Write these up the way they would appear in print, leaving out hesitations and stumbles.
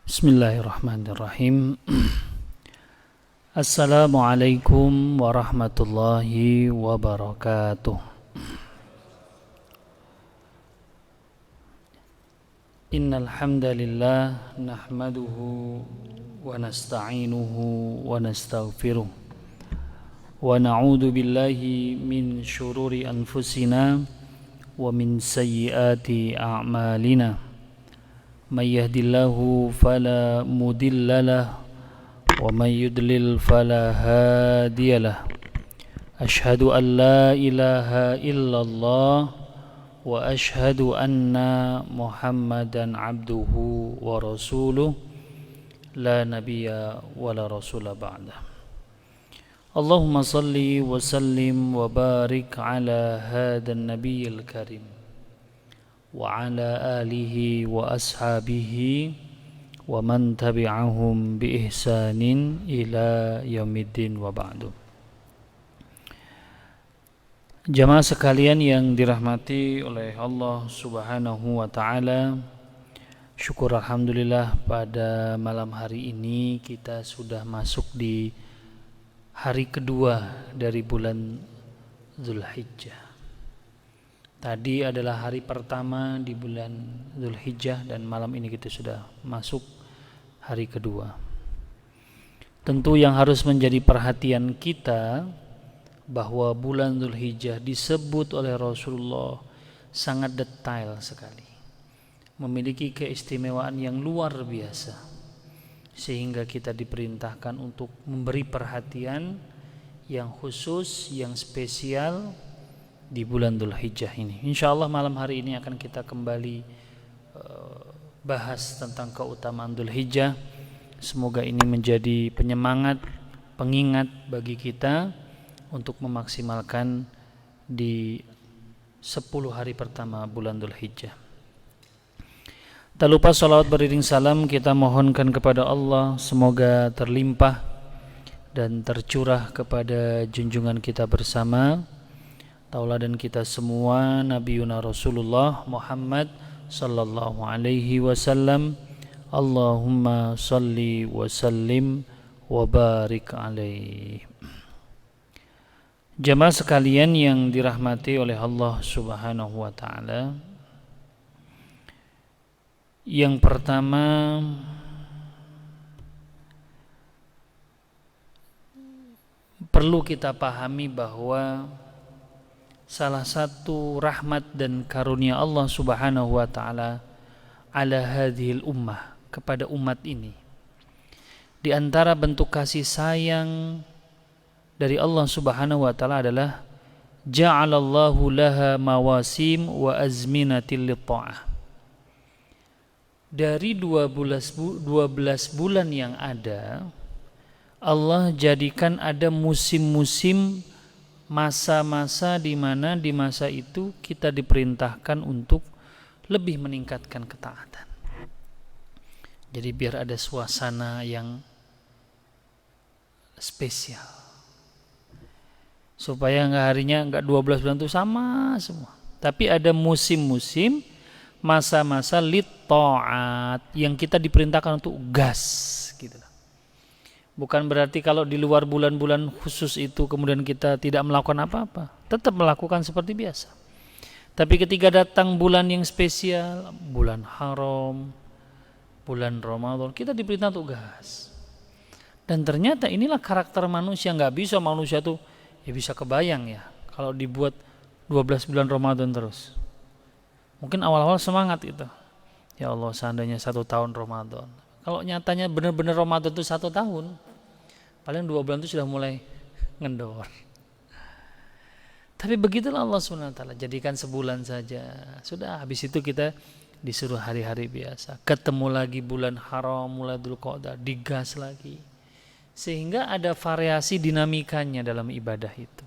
Bismillahirrahmanirrahim. Assalamualaikum warahmatullahi wabarakatuh. Innal hamdalillah nahmaduhu wa nasta'inuhu wa nastaghfiruh wa na'udzu billahi min syururi anfusina wa min sayyiati a'malina. May yahdihillahu fala mudhillalah wa may yudlil fala hadiyalah. Asyhadu an la ilaha illallah wa asyhadu anna Muhammadan abduhu wa rasuluh la nabiyya wa la rasula ba'dah. Allahumma salli wa sallim wa barik ala hadan nabiyil karim wa ala alihi wa ashabihi wa man tabi'ahum bi ihsanin ila yaumiddin wa ba'du. Jamaah sekalian yang dirahmati oleh Allah Subhanahu wa taala, syukur alhamdulillah pada malam hari ini kita sudah masuk di hari kedua dari bulan Zulhijjah. Tadi adalah hari pertama di bulan Zulhijjah dan malam ini kita sudah masuk hari kedua. Tentu yang harus menjadi perhatian kita bahwa bulan Zulhijjah disebut oleh Rasulullah sangat detail sekali. Memiliki keistimewaan yang luar biasa. Sehingga kita diperintahkan untuk memberi perhatian yang khusus, yang spesial di bulan Dzulhijjah ini. Insyaallah malam hari ini akan kita kembali bahas tentang keutamaan Dzulhijjah. Semoga ini menjadi penyemangat, pengingat bagi kita untuk memaksimalkan di 10 hari pertama bulan Dzulhijjah. Tak lupa salawat beriring salam kita mohonkan kepada Allah, semoga terlimpah dan tercurah kepada junjungan kita bersama, tauladan kita semua, Nabiuna Rasulullah Muhammad sallallahu alaihi wasallam. Allahumma salli wa sallim wa barik alaihi. Jamaah sekalian yang dirahmati oleh Allah Subhanahu wa taala, yang pertama perlu kita pahami bahwa salah satu rahmat dan karunia Allah Subhanahu wa taala ala hadhil ummah, kepada umat ini, di antara bentuk kasih sayang dari Allah Subhanahu wa taala adalah ja'alallahu laha mawasim wa azminatil litta'ah. Dari 12 bulan yang ada, Allah jadikan ada musim-musim, masa-masa di mana di masa itu kita diperintahkan untuk lebih meningkatkan ketaatan. Jadi biar ada suasana yang spesial, supaya harinya enggak 12 bulan itu sama semua, tapi ada musim-musim, masa-masa lit-ta'at yang kita diperintahkan untuk gas gitu. Bukan berarti kalau di luar bulan-bulan khusus itu kemudian kita tidak melakukan apa-apa, tetap melakukan seperti biasa. Tapi ketika datang bulan yang spesial, bulan haram, bulan Ramadan, kita diperintah untuk gas. Dan ternyata inilah karakter manusia. Nggak bisa manusia tuh, ya bisa kebayang ya, kalau dibuat 12 bulan Ramadan terus. Mungkin awal-awal semangat itu. Ya Allah, seandainya 1 tahun Ramadan. Kalau nyatanya benar-benar Ramadan itu 1 tahun, paling 2 bulan itu sudah mulai ngendor. Tapi begitulah Allah SWT, jadikan sebulan saja. Sudah, habis itu kita disuruh hari-hari biasa. Ketemu lagi bulan haram, mulai Dzulqa'dah, digas lagi. Sehingga ada variasi dinamikanya dalam ibadah itu.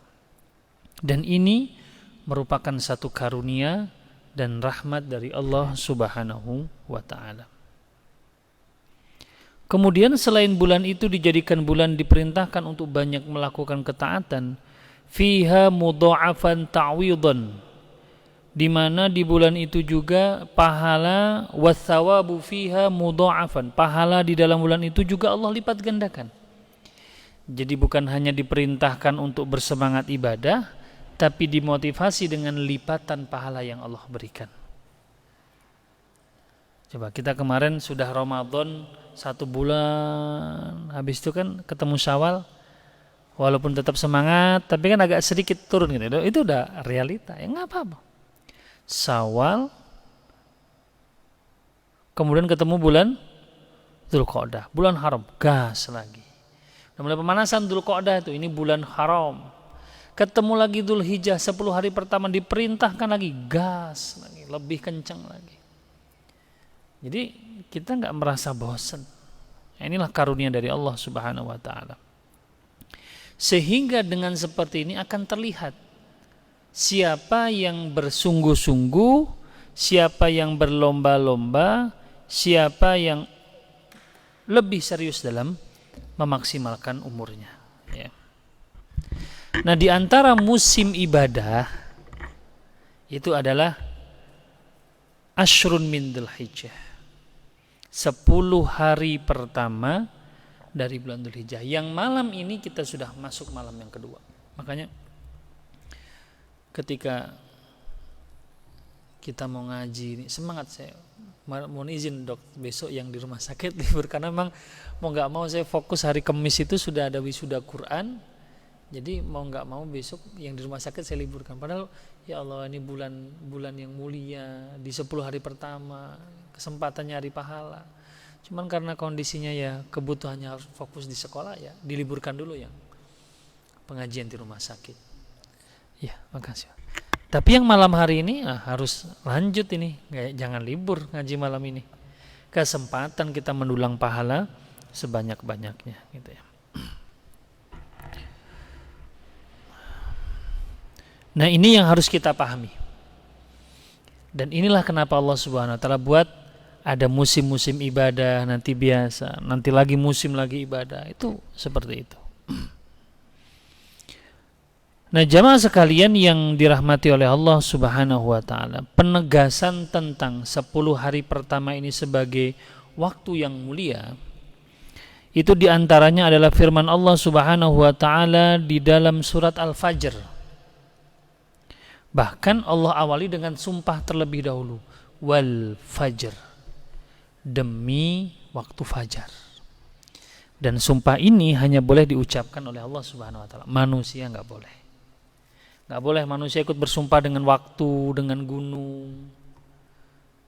Dan ini merupakan satu karunia dan rahmat dari Allah Subhanahu wa ta'ala. Kemudian selain bulan itu dijadikan bulan diperintahkan untuk banyak melakukan ketaatan, fiha mudha'afan ta'widan, di mana di bulan itu juga pahala watsawabu fiha mudha'afan, pahala di dalam bulan itu juga Allah lipat gandakan. Jadi bukan hanya diperintahkan untuk bersemangat ibadah, tapi dimotivasi dengan lipatan pahala yang Allah berikan. Coba kita kemarin sudah Ramadan 1 bulan, habis itu kan ketemu Syawal, walaupun tetap semangat, tapi kan agak sedikit turun gitu. Itu udah realita, ya nggak apa-apa. Syawal, kemudian ketemu bulan Dzulqa'dah, bulan haram, gas lagi. Nah, mulai pemanasan Dzulqa'dah itu, ini bulan haram. Ketemu lagi Dzulhijjah 10 hari pertama diperintahkan lagi, gas lagi, lebih kencang lagi. Jadi kita nggak merasa bosan. Inilah karunia dari Allah Subhanahu wa taala. Sehingga dengan seperti ini akan terlihat siapa yang bersungguh-sungguh, siapa yang berlomba-lomba, siapa yang lebih serius dalam memaksimalkan umurnya, ya. Nah, di antara musim ibadah itu adalah Ashrun min Dzulhijjah, 10 hari pertama dari bulan Dzulhijjah. Yang malam ini kita sudah masuk malam yang kedua. Makanya ketika kita mau ngaji ini, semangat saya. Mohon izin dok, besok yang di rumah sakit libur karena memang mau nggak mau saya fokus hari Kamis itu sudah ada wisuda Quran. Jadi mau nggak mau besok yang di rumah sakit saya liburkan. Padahal ya Allah, ini bulan yang mulia, di 10 hari pertama, kesempatannya hari pahala. Cuman karena kondisinya ya kebutuhannya harus fokus di sekolah, ya diliburkan dulu yang pengajian di rumah sakit. Ya, makasih. Tapi yang malam hari ini harus lanjut ini, jangan libur ngaji malam ini. Kesempatan kita mendulang pahala sebanyak-banyaknya, gitu ya. Nah, ini yang harus kita pahami. Dan inilah kenapa Allah Subhanahu wa taala buat ada musim-musim ibadah, nanti biasa, nanti lagi musim lagi ibadah. Itu seperti itu. Nah, jamaah sekalian yang dirahmati oleh Allah Subhanahu wa taala, penegasan tentang 10 hari pertama ini sebagai waktu yang mulia itu diantaranya adalah firman Allah Subhanahu wa taala di dalam surat Al-Fajr. Bahkan Allah awali dengan sumpah terlebih dahulu, wal fajr, demi waktu fajar. Dan sumpah ini hanya boleh diucapkan oleh Allah Subhanahu wa taala. Manusia enggak boleh. Enggak boleh manusia ikut bersumpah dengan waktu, dengan gunung,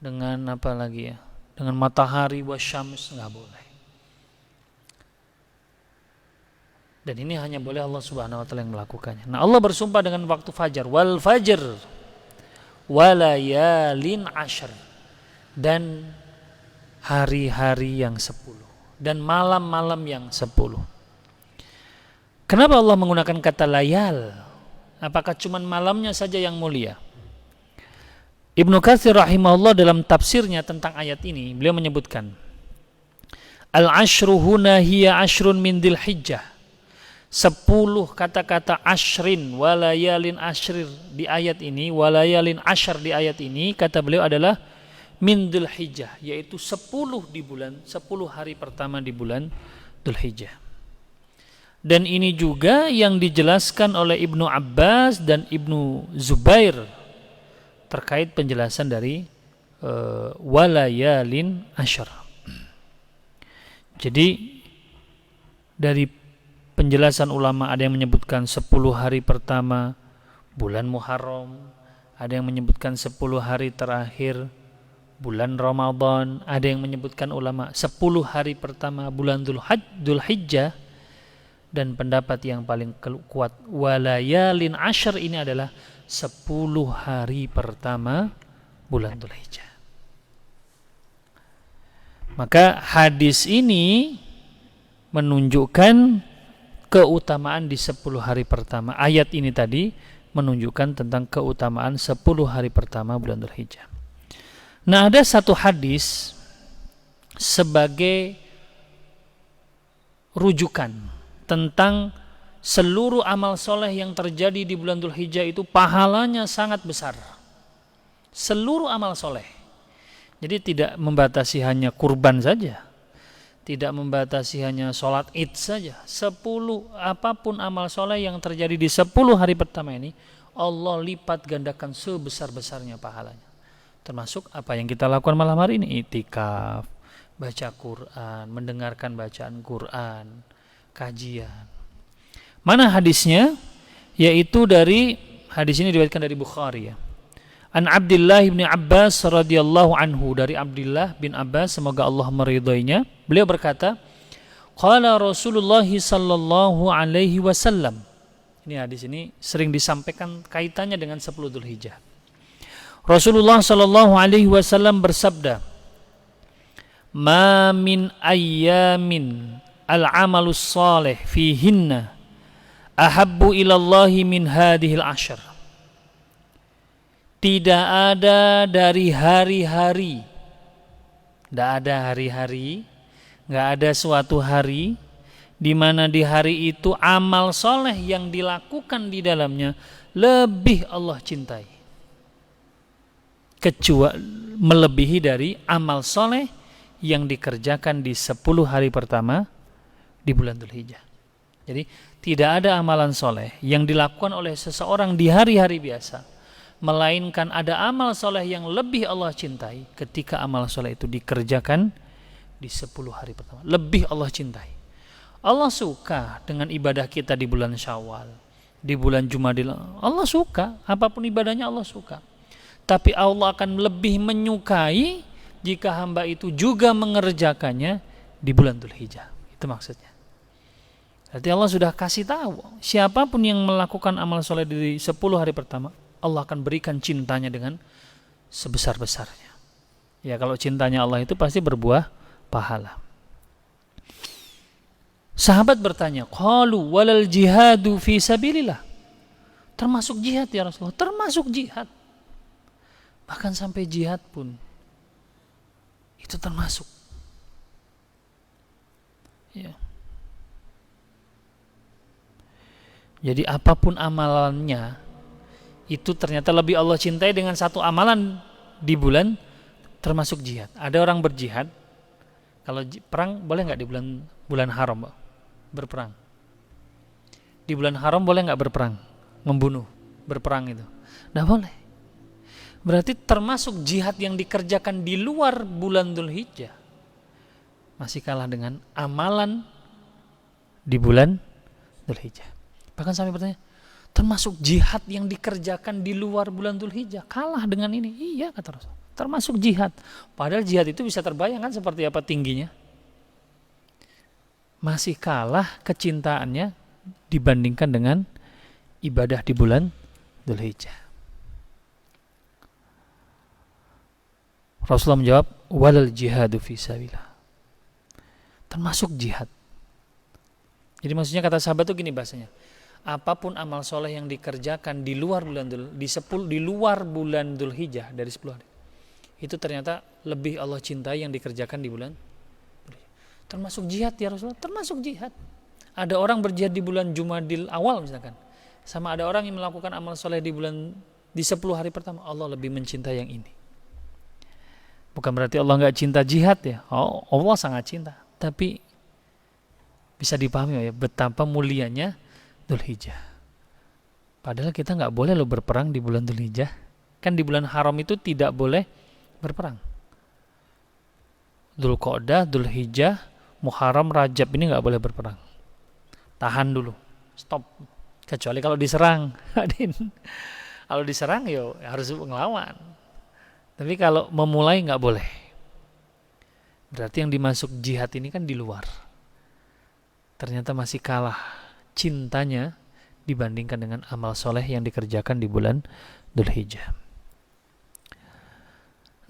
dengan apa lagi ya? Dengan matahari wasyams, enggak boleh. Dan ini hanya boleh Allah Subhanahu wa taala yang melakukannya. Nah, Allah bersumpah dengan waktu fajar, wal fajr walayalin ashr, dan hari-hari yang 10 dan malam-malam yang 10. Kenapa Allah menggunakan kata layal? Apakah cuma malamnya saja yang mulia? Ibnu Katsir rahimahullah dalam tafsirnya tentang ayat ini, beliau menyebutkan al-ashru huna hiya ashrun min Dzulhijjah. 10 kata-kata ashrin walayalin ashrir di ayat ini, walayalin ashar di ayat ini, kata beliau adalah min Dzulhijjah, yaitu 10 di bulan, 10 hari pertama di bulan Dzulhijjah. Dan ini juga yang dijelaskan oleh Ibnu Abbas dan Ibnu Zubair terkait penjelasan dari walayalin ashar. Jadi dari penjelasan ulama ada yang menyebutkan 10 hari pertama bulan Muharram, ada yang menyebutkan 10 hari terakhir bulan Ramadan, ada yang menyebutkan ulama 10 hari pertama bulan Dzulhijjah, dan pendapat yang paling kuat walayalin ashar ini adalah 10 hari pertama bulan Dzulhijjah. Maka hadis ini menunjukkan keutamaan di 10 hari pertama. Ayat ini tadi menunjukkan tentang keutamaan 10 hari pertama bulan Dzulhijjah. Nah, ada satu hadis sebagai rujukan tentang seluruh amal soleh yang terjadi di bulan Dzulhijjah itu pahalanya sangat besar. seluruh amal soleh. Jadi tidak membatasi hanya kurban saja, tidak membatasi hanya sholat id saja. 10 apapun amal soleh yang terjadi di 10 hari pertama ini, Allah lipat gandakan sebesar-besarnya pahalanya. Termasuk apa yang kita lakukan malam hari ini, itikaf, baca Quran, mendengarkan bacaan Quran, kajian. Mana hadisnya? Yaitu dari hadis ini diriwayatkan dari Bukhari ya. An Abdullah bin Abbas radhiyallahu anhu, dari Abdullah bin Abbas semoga Allah meridhoinya, beliau berkata, qala Rasulullah sallallahu alaihi wasallam. Ini hadis ini sering disampaikan kaitannya dengan 10 Dzulhijjah. Rasulullah sallallahu alaihi wasallam bersabda, "Ma min ayyamin al-amalus salih fihinna ahabbu ilallahi min hadhil ashar." Tidak ada dari hari-hari, tidak ada hari-hari, nggak ada suatu hari di mana di hari itu amal soleh yang dilakukan di dalamnya lebih Allah cintai, kecuali melebihi dari amal soleh yang dikerjakan di 10 hari pertama di bulan Dzulhijjah. Jadi tidak ada amalan soleh yang dilakukan oleh seseorang di hari-hari biasa, melainkan ada amal soleh yang lebih Allah cintai ketika amal soleh itu dikerjakan di 10 hari pertama. Lebih Allah cintai. Allah suka dengan ibadah kita di bulan Syawal, di bulan Jumadil. Allah suka, apapun ibadahnya Allah suka. Tapi Allah akan lebih menyukai jika hamba itu juga mengerjakannya di bulan Dzulhijjah. Itu maksudnya. Berarti Allah sudah kasih tahu, siapapun yang melakukan amal soleh di 10 hari pertama, Allah akan berikan cintanya dengan sebesar-besarnya. Ya, kalau cintanya Allah itu pasti berbuah pahala. Sahabat bertanya, qalu walal jihadu fi sabilillah. Termasuk jihad ya Rasulullah, termasuk jihad. Bahkan sampai jihad pun itu termasuk. Ya. Jadi apapun amalannya itu ternyata lebih Allah cintai dengan satu amalan di bulan termasuk jihad. Ada orang berjihad, kalau perang boleh nggak di bulan haram berperang? Di bulan haram boleh nggak berperang, membunuh, berperang itu? Nggak boleh. Berarti termasuk jihad yang dikerjakan di luar bulan Dzulhijjah masih kalah dengan amalan di bulan Dzulhijjah. Bahkan sampai bertanya, termasuk jihad yang dikerjakan di luar bulan Dzulhijjah kalah dengan ini. Iya, kata Rasul, termasuk jihad. Padahal jihad itu bisa terbayangkan seperti apa tingginya. Masih kalah kecintaannya dibandingkan dengan ibadah di bulan Dzulhijjah. Rasulullah menjawab, walal jihadu fi sabilillah. Termasuk jihad. Jadi maksudnya kata sahabat itu gini bahasanya, apapun amal soleh yang dikerjakan di luar bulan di luar bulan Dzulhijjah dari 10 hari, itu ternyata lebih Allah cintai yang dikerjakan di bulan. Termasuk jihad ya Rasulullah, termasuk jihad. Ada orang berjihad di bulan Jumadil awal misalkan, sama ada orang yang melakukan amal soleh di 10 hari pertama, Allah lebih mencintai yang ini. Bukan berarti Allah nggak cinta jihad ya. Oh, Allah sangat cinta, tapi bisa dipahami ya betapa mulianya Dzulhijjah. Padahal kita nggak boleh loh berperang di bulan Dzulhijjah. Kan di bulan haram itu tidak boleh berperang. Dzulqa'dah, Dzulhijjah, Muharram, Rajab ini nggak boleh berperang. Tahan dulu, stop. Kecuali kalau diserang. Kalau diserang ya harus ngelawan. Tapi kalau memulai nggak boleh. Berarti yang dimasuk jihad ini kan di luar. Ternyata masih kalah cintanya dibandingkan dengan amal soleh yang dikerjakan di bulan Dzulhijjah.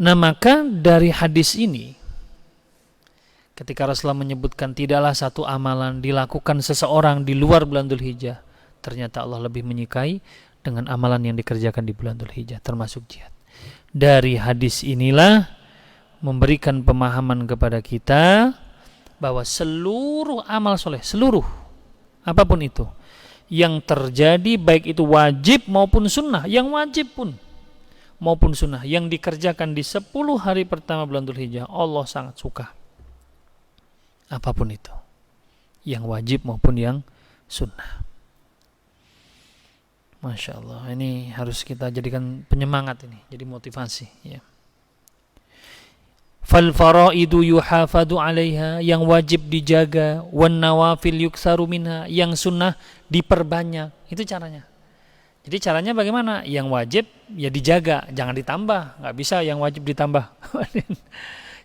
Nah, maka dari hadis ini, ketika Rasulullah menyebutkan tidaklah satu amalan dilakukan seseorang di luar bulan Dzulhijjah, ternyata Allah lebih menyukai dengan amalan yang dikerjakan di bulan Dzulhijjah, termasuk jihad. Dari hadis inilah memberikan pemahaman kepada kita bahwa seluruh amal soleh, seluruh apapun itu yang terjadi, baik itu wajib maupun sunnah, yang wajib pun maupun sunnah yang dikerjakan di 10 hari pertama bulan Dzulhijjah, Allah sangat suka. Apapun itu, yang wajib maupun yang sunnah. Masya Allah, ini harus kita jadikan penyemangat ini, jadi motivasi ya. Fal faraidu yuhafadu 'alaiha, yang wajib dijaga, wan nawafil yuksaru minha, yang sunnah diperbanyak. Itu caranya. Jadi caranya bagaimana? Yang wajib ya dijaga, jangan ditambah. Nggak bisa yang wajib ditambah.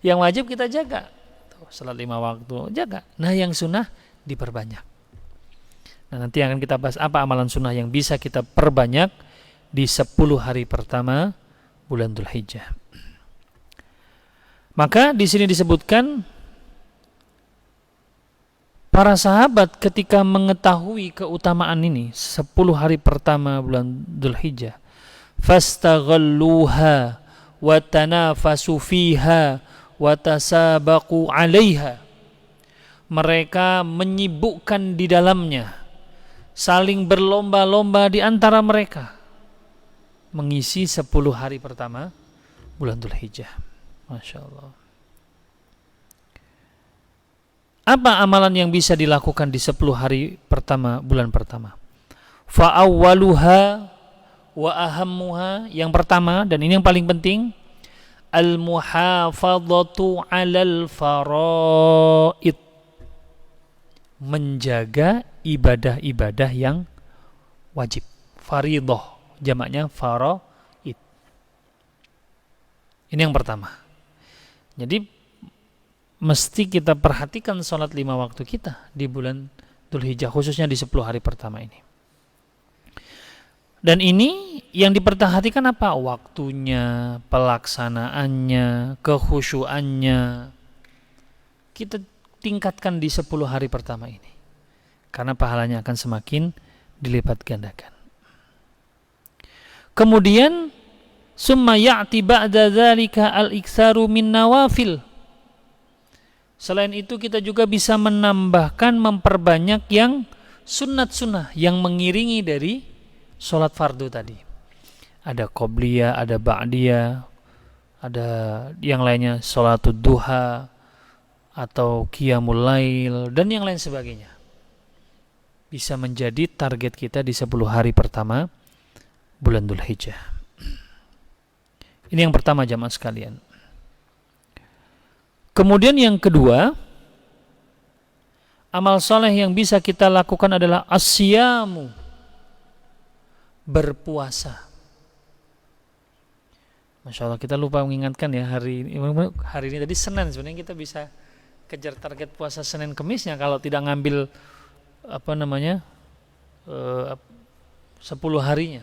Yang wajib kita jaga. Salat 5 waktu, jaga. Nah, yang sunnah diperbanyak. Nah, nanti akan kita bahas apa amalan sunnah yang bisa kita perbanyak di 10 hari pertama bulan Dzulhijjah. Maka di sini disebutkan para sahabat ketika mengetahui keutamaan ini 10 hari pertama bulan Dzulhijjah, fastaghalluha wa tanafasu fiha wa tasabaqu 'alaiha. Mereka menyibukkan di dalamnya, saling berlomba-lomba di antara mereka mengisi 10 hari pertama bulan Dzulhijjah. Masya Allah. Apa amalan yang bisa dilakukan di 10 hari pertama bulan pertama? Fa'awwaluha wa ahammuha, yang pertama dan ini yang paling penting, al-muhafadhatu 'alal faraid, menjaga ibadah-ibadah yang wajib. Fariidhah, jamaknya faraid. Ini yang pertama. Jadi mesti kita perhatikan sholat 5 waktu kita di bulan Dzulhijjah, khususnya di 10 hari pertama ini. Dan ini yang diperhatikan apa? Waktunya, pelaksanaannya, kekhusyuannya. Kita tingkatkan di 10 hari pertama ini, karena pahalanya akan semakin dilipat gandakan. Kemudian summa ya'ti ba'da dzalika al-iktsaru min nawafil. Selain itu kita juga bisa menambahkan, memperbanyak yang sunnat-sunnah yang mengiringi dari sholat fardu tadi. Ada qobliyah, ada ba'diyah, ada yang lainnya sholatud duha atau qiyamul lail dan yang lain sebagainya. Bisa menjadi target kita di 10 hari pertama bulan Dzulhijjah. Ini yang pertama jamaah sekalian. Kemudian yang kedua, amal soleh yang bisa kita lakukan adalah asyamu, berpuasa. Masya Allah, kita lupa mengingatkan ya, hari ini tadi Senin, sebenarnya kita bisa kejar target puasa Senin Kemisnya kalau tidak ngambil 10 harinya.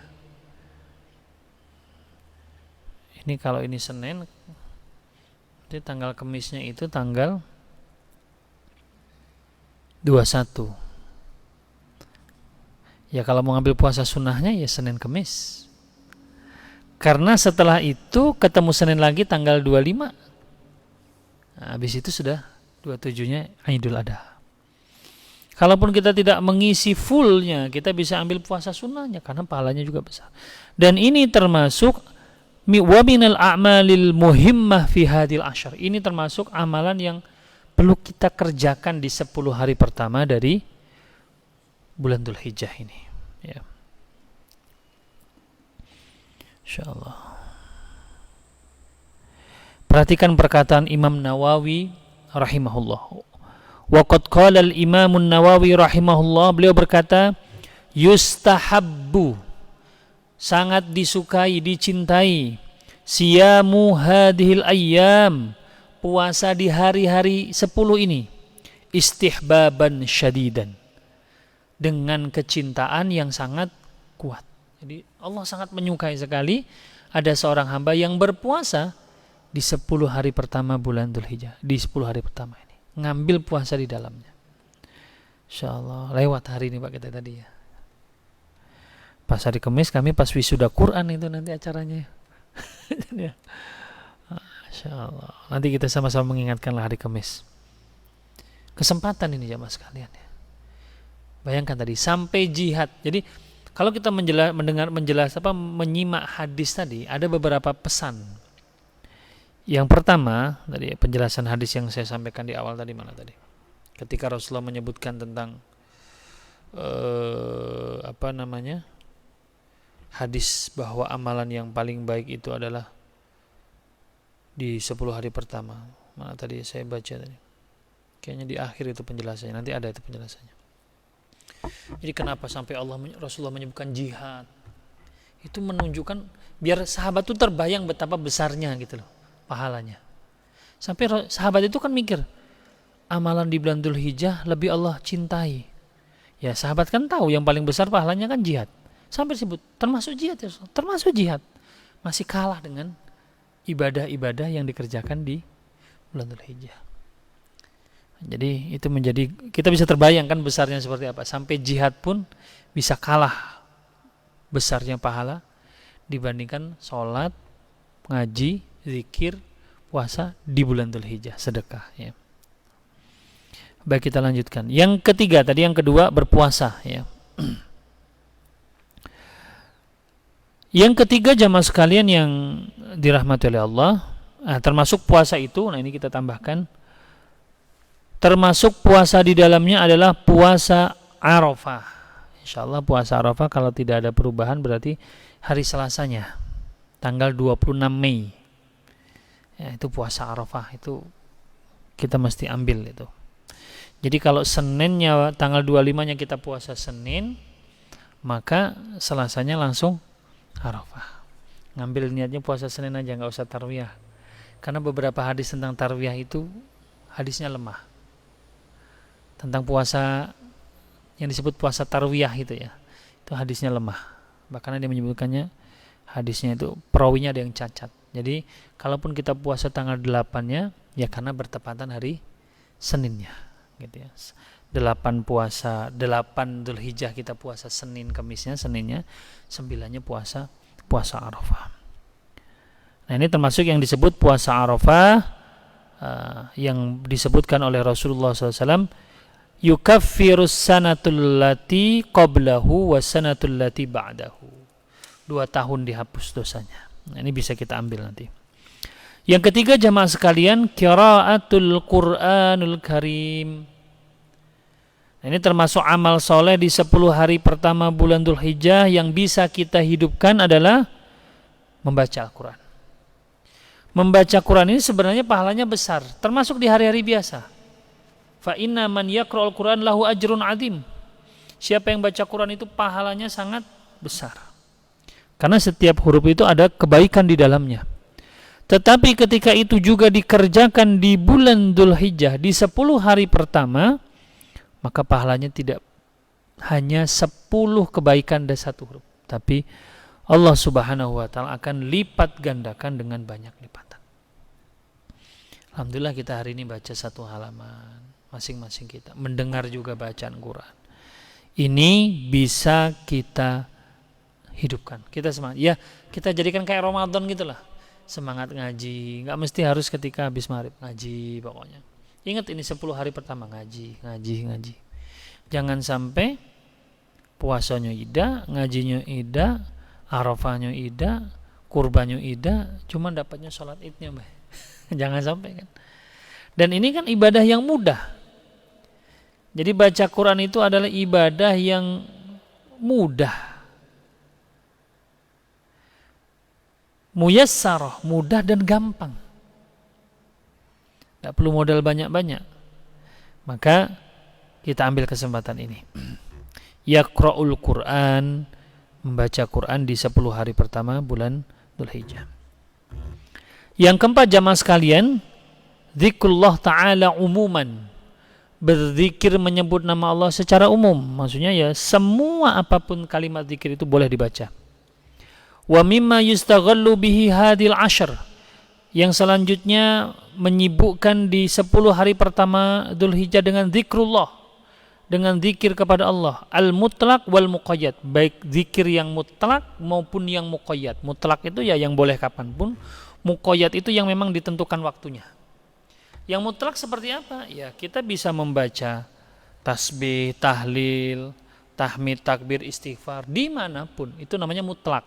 Ini kalau ini Senin, jadi tanggal Kemisnya itu tanggal 21. Ya kalau mau ngambil puasa sunnahnya ya Senin Kemis. Karena setelah itu ketemu Senin lagi tanggal 25. Nah, habis itu sudah 27-nya Idul Adha. Kalaupun kita tidak mengisi fullnya, kita bisa ambil puasa sunnahnya karena pahalanya juga besar. Dan ini termasuk wa minal a'malil muhimmah fi hadil asyar. Ini termasuk amalan yang perlu kita kerjakan di 10 hari pertama dari bulan Dzulhijjah ini ya. Insyaallah. Perhatikan perkataan Imam Nawawi rahimahullah. Wa qad qala al-Imam Nawawi rahimahullah, beliau berkata, yustahabbu, sangat disukai, dicintai, siyamu hadhil ayyam, puasa di hari-hari 10 ini, istihbaban syadidan, dengan kecintaan yang sangat kuat. Jadi Allah sangat menyukai sekali ada seorang hamba yang berpuasa di 10 hari pertama bulan Dzulhijjah, di 10 hari pertama ini, ngambil puasa di dalamnya. Insyaallah lewat hari ini Pak kita tadi ya. Pas hari Kamis kami pas wisuda Quran itu nanti acaranya. Ya. Insyaallah. Nanti kita sama-sama mengingatkanlah hari Kamis. Kesempatan ini jamaah sekalian ya. Bayangkan tadi sampai jihad. Jadi Kalau kita menyimak hadis tadi, ada beberapa pesan. Yang pertama, tadi penjelasan hadis yang saya sampaikan di awal tadi mana tadi? Ketika Rasulullah menyebutkan tentang hadis bahwa amalan yang paling baik itu adalah di 10 hari pertama. Mana tadi saya baca tadi? Kayaknya di akhir itu penjelasannya. Nanti ada itu penjelasannya. Jadi kenapa sampai Rasulullah menyebutkan jihad? Itu menunjukkan biar sahabat itu terbayang betapa besarnya gitu loh pahalanya. Sampai sahabat itu kan mikir, amalan di bulan Dzulhijjah lebih Allah cintai. Ya sahabat kan tahu yang paling besar pahalanya kan jihad. Sampai disebut termasuk jihad ya Rasul, termasuk jihad. Masih kalah dengan ibadah-ibadah yang dikerjakan di bulan Dzulhijjah. Jadi itu kita bisa terbayangkan besarnya seperti apa. Sampai jihad pun bisa kalah besarnya pahala dibandingkan sholat, ngaji, zikir, puasa di bulan Dzulhijjah, sedekah ya. Baik, kita lanjutkan. Yang ketiga tadi, yang kedua berpuasa ya. Yang ketiga jamaah sekalian yang dirahmati oleh Allah, termasuk puasa itu, nah ini kita tambahkan, termasuk puasa di dalamnya adalah puasa Arafah. Insyaallah puasa Arafah kalau tidak ada perubahan berarti hari Selasanya, tanggal 26 Mei. Ya, itu puasa Arafah, itu kita mesti ambil itu. Jadi kalau Seninnya tanggal 25-nya kita puasa Senin, maka Selasanya langsung Arafah. Ngambil niatnya puasa Senin aja, nggak usah tarwiyah. Karena beberapa hadis tentang tarwiyah itu hadisnya lemah. Tentang puasa yang disebut puasa tarwiyah itu ya, itu hadisnya lemah. Bahkan dia menyebutkannya hadisnya itu perawinya ada yang cacat. Jadi kalaupun kita puasa tanggal 8-nya ya karena bertepatan hari Seninnya gitu ya. 8 Dzulhijjah kita puasa Senin, Kamisnya, Seninnya, 9-nya puasa Arafah. Nah ini termasuk yang disebut puasa Arafah yang disebutkan oleh Rasulullah SAW, yukaffirus sanatul lati qablahu wa sanatul lati ba'dahu. 2 tahun dihapus dosanya. Nah, ini bisa kita ambil nanti. Yang ketiga jamaah sekalian, qiraatul Qur'anul Karim. Nah, ini termasuk amal soleh di 10 hari pertama bulan Dzulhijjah yang bisa kita hidupkan adalah membaca Al-Quran. Membaca Quran ini sebenarnya pahalanya besar, termasuk di hari-hari biasa. Fa inna man yaqra'ul Qur'an lahu ajrun 'adzim. Siapa yang baca Quran itu pahalanya sangat besar. Karena setiap huruf itu ada kebaikan di dalamnya. Tetapi ketika itu juga dikerjakan di bulan Dzulhijjah di 10 hari pertama, maka pahalanya tidak hanya 10 kebaikan dan 1 huruf, tapi Allah Subhanahu wa taala akan lipat gandakan dengan banyak lipatan. Alhamdulillah kita hari ini baca 1 halaman masing-masing kita, mendengar juga bacaan Quran. Ini bisa kita hidupkan. Kita semangat. Ya, kita jadikan kayak Ramadan gitulah. Semangat ngaji, enggak mesti harus ketika habis maghrib ngaji pokoknya. Ingat ini 10 hari pertama ngaji. Jangan sampai puasanya ida, ngajinya ida, Arafahnya ida, kurbannya ida, cuma dapatnya sholat idnya, Mbak. Jangan sampai kan. Dan ini kan ibadah yang mudah. Jadi baca Quran itu adalah ibadah yang mudah. Muyassarah, mudah dan gampang. Tidak perlu modal banyak-banyak. Maka kita ambil kesempatan ini. Yaqra'ul Quran, membaca Quran di 10 hari pertama bulan Dzulhijjah. Yang keempat jamaah sekalian, zikrullah ta'ala umuman. Berzikir menyebut nama Allah secara umum. Maksudnya ya semua apapun kalimat zikir itu boleh dibaca. Wa mimma yustaghallu bihi hadil ashr. Yang selanjutnya menyibukkan di 10 hari pertama Dzulhijjah dengan zikrullah, dengan zikir kepada Allah, al-mutlaq wal muqayyad, baik zikir yang mutlak maupun yang muqayyad. Mutlak itu ya yang boleh kapanpun, muqayyad itu yang memang ditentukan waktunya. Yang mutlak seperti apa? Ya kita bisa membaca tasbih, tahlil, tahmid, takbir, istighfar dimanapun itu namanya mutlak.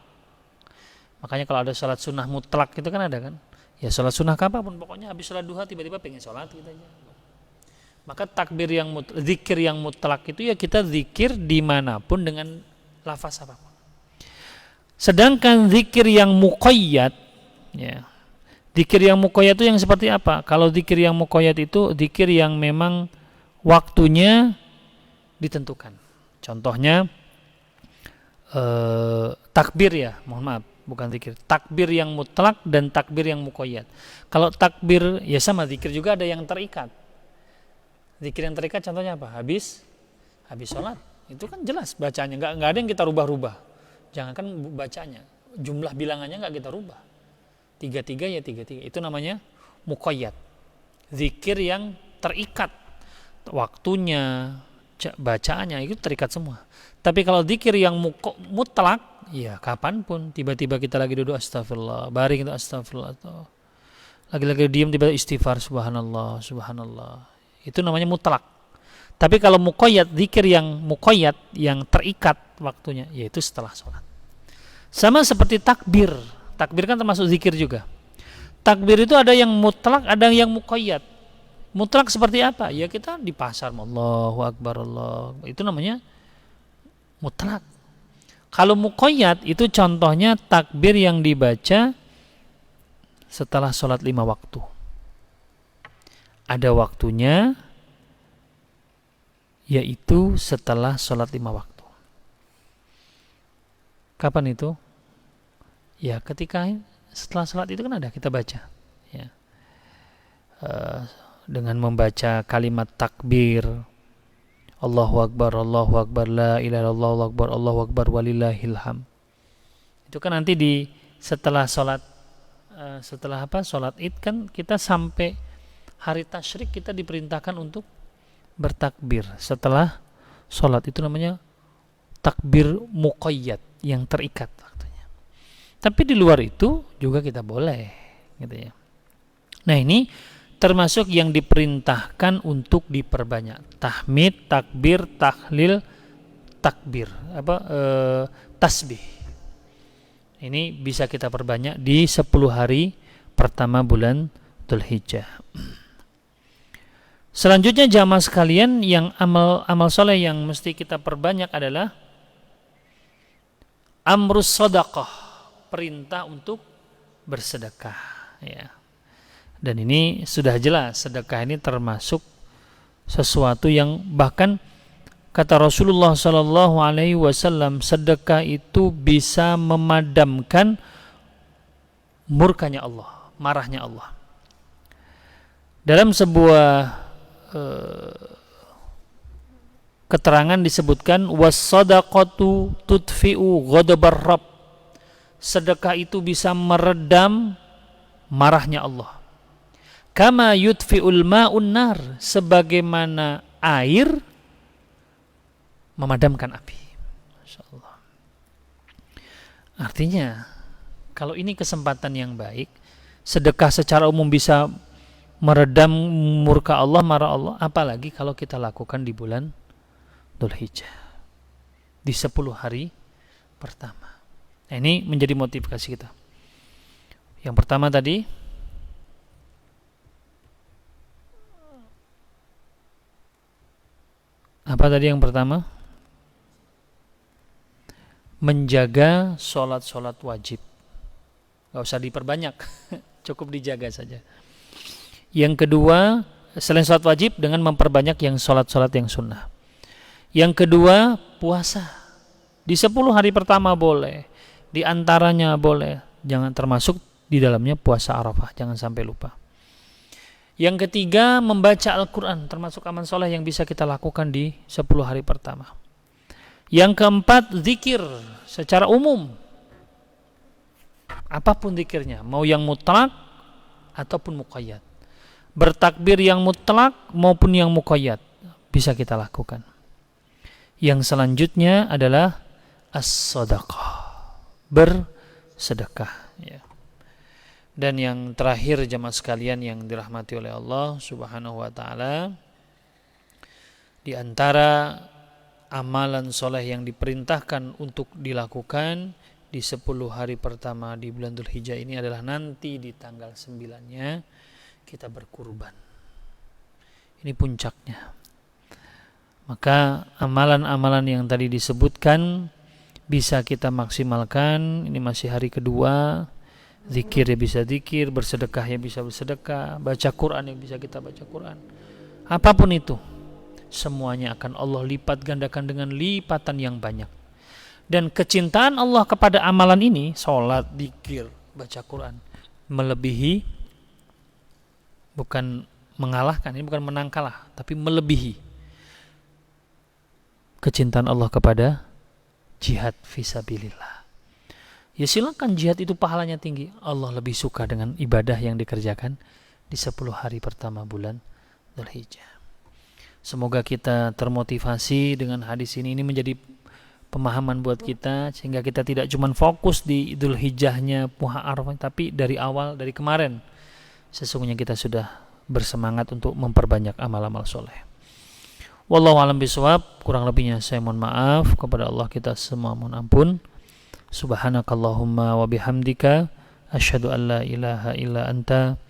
Makanya kalau ada sholat sunnah mutlak itu kan ada kan, ya sholat sunnah kapanpun, pokoknya habis sholat duha tiba-tiba pengen sholat gitu aja. Maka takbir yang zikir yang mutlak itu ya kita zikir dimanapun dengan lafaz apapun. Sedangkan zikir yang muqayyad, ya, zikir yang muqayyad itu yang seperti apa? Kalau zikir yang muqayyad itu zikir yang memang waktunya ditentukan. Contohnya takbir ya, mohon maaf, bukan zikir. Takbir yang mutlak dan takbir yang muqayyad. Kalau takbir ya sama, zikir juga ada yang terikat. Zikir yang terikat contohnya apa? Habis sholat. Itu kan jelas bacanya, nggak ada yang kita rubah-rubah. Jangankan bacanya, jumlah bilangannya nggak kita rubah. 33 ya 33. Itu namanya muqayyad. Zikir yang terikat. Waktunya, bacaannya itu terikat semua. Tapi kalau zikir yang mutlak, ya kapanpun, tiba-tiba kita lagi duduk astagfirullah, baring itu astagfirullah, atau lagi-lagi diam tiba-tiba istighfar subhanallah, subhanallah. Itu namanya mutlak. Tapi kalau muqayyad, zikir yang muqayyad, yang terikat waktunya, yaitu setelah sholat. Sama seperti takbir. Takbir kan termasuk zikir juga. Takbir itu ada yang mutlak, ada yang muqayyad. Mutlak seperti apa? Ya kita di pasar, Allahu Akbar, Allah. Itu namanya mutlak. Kalau muqayyad itu contohnya takbir yang dibaca setelah sholat 5 waktu. Ada waktunya, yaitu setelah sholat 5 waktu. Kapan itu? Ya ketika setelah sholat itu kan ada kita baca, ya. Dengan membaca kalimat takbir, Allahu Akbar, la ilaha illallah, Allahu Akbar, walillahil hamd. Itu kan nanti setelah sholat, sholat id kan kita sampai hari tasyrik kita diperintahkan untuk bertakbir setelah sholat. Itu namanya takbir muqayyad, yang terikat waktunya. Tapi di luar itu juga kita boleh, gitu ya. Nah ini termasuk yang diperintahkan untuk diperbanyak. Tahmid, takbir, tahlil, takbir, tasbih. Ini bisa kita perbanyak di 10 hari pertama bulan Dzulhijjah. Selanjutnya jamaah sekalian, yang amal soleh yang mesti kita perbanyak adalah amrus shadaqah, perintah untuk bersedekah, ya. Dan ini sudah jelas, sedekah ini termasuk sesuatu yang bahkan kata Rasulullah sallallahu alaihi wasallam, sedekah itu bisa memadamkan murkanya Allah, marahnya Allah. Dalam sebuah keterangan disebutkan was-shadaqatu tudfi'u ghadabar rabb. Sedekah itu bisa meredam marahnya Allah. Kama yudfi'ul ma'un nar, sebagaimana air memadamkan api. Masyaallah. Artinya kalau ini kesempatan yang baik, sedekah secara umum bisa meredam murka Allah, marah Allah, apalagi kalau kita lakukan di bulan Dzulhijjah, di 10 hari pertama. Nah, ini menjadi motivasi kita. Yang pertama tadi, apa tadi yang pertama? Menjaga sholat-sholat wajib. Gak usah diperbanyak, cukup dijaga saja. Yang kedua, selain sholat wajib, dengan memperbanyak yang sholat-sholat yang sunnah. Yang kedua, puasa. Di 10 hari pertama boleh, di antaranya boleh, jangan termasuk di dalamnya puasa Arafah, jangan sampai lupa. Yang ketiga, membaca Al-Quran, termasuk amal soleh yang bisa kita lakukan di 10 hari pertama. Yang keempat, zikir secara umum. Apapun zikirnya, mau yang mutlak ataupun muqayyad. Bertakbir yang mutlak maupun yang muqayyad bisa kita lakukan. Yang selanjutnya adalah as-shadaqah, bersedekah, ya. Dan yang terakhir jamaah sekalian yang dirahmati oleh Allah Subhanahu wa taala, di antara amalan soleh yang diperintahkan untuk dilakukan di 10 hari pertama di bulan Dzulhijjah ini adalah nanti di tanggal 9-nya kita berkurban. Ini puncaknya. Maka amalan-amalan yang tadi disebutkan bisa kita maksimalkan. Ini masih hari kedua. Zikir ya bisa zikir, bersedekah ya bisa bersedekah, baca Quran ya bisa kita baca Quran. Apapun itu, semuanya akan Allah lipat gandakan dengan lipatan yang banyak. Dan kecintaan Allah kepada amalan ini, sholat, zikir, baca Quran, melebihi, bukan mengalahkan, ini bukan menang kalah, tapi melebihi kecintaan Allah kepada jihad fisabilillah. Ya silakan, jihad itu pahalanya tinggi. Allah lebih suka dengan ibadah yang dikerjakan di 10 hari pertama bulan Dzulhijjah. Semoga kita termotivasi dengan hadis ini menjadi pemahaman buat kita, sehingga kita tidak cuma fokus di Dzulhijjahnya Puha Arafah, tapi dari awal, dari kemarin sesungguhnya kita sudah bersemangat untuk memperbanyak amal-amal soleh. Wallahu a'lam bishawab. Kurang lebihnya saya mohon maaf, kepada Allah kita semua mohon ampun. Subhanakallahumma wa bihamdika asyhadu an la ilaha illa anta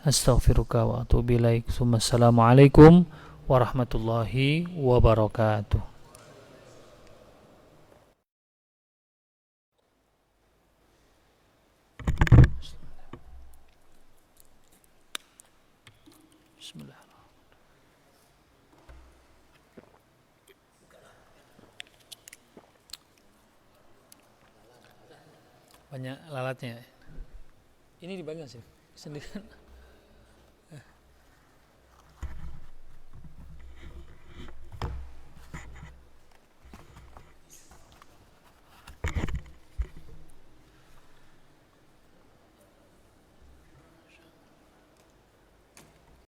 astaghfiruka wa atubu ilaik. Assalamualaikum warahmatullahi wabarakatuh. Bismillah. Banyak lalatnya. Ini dibagian sih sendiri.